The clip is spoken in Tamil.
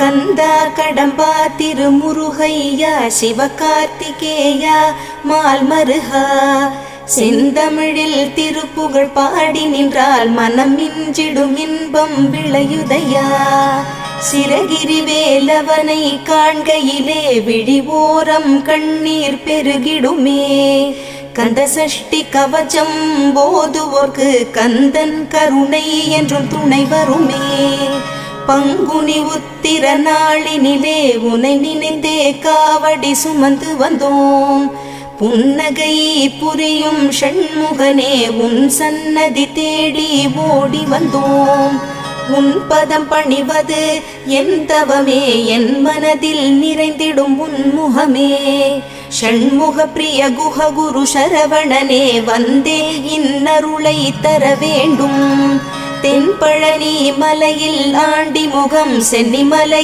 கந்தா கடம்பா திருமுருகையா சிவகார்த்திகேயா மால்மருகா செந்தமிழில் திருப்புகழ் பாடி நின்றால் மனம் மிஞ்சிடும் இன்பம் விளையுதையா. சிரகிரி வேலவனை காண்கையிலே விழி ஓரம் கண்ணீர் பெருகிடுமே. கந்த சஷ்டி கவச்சம் போதுவோர்க்கு கந்தன் கருணை என்றும் துணை வருமே. பங்குனி உத்திர நாளினிலே உனை நினைந்தே காவடி சுமந்து வந்தோம். புன்னகை புரியும் ஷண்முகனே உன் சன்னதி தேடி ஓடி வந்தோம். உன் பதம் பணிவது என் தவமே, என் மனதில் நிறைந்திடும் உன்முகமே. ஷண்முக பிரிய குஹ குரு சரவணனே வந்தே இன்னருளை தர வேண்டும். தென்பழனி மலையில் ஆண்டி முகம் சென்னிமலை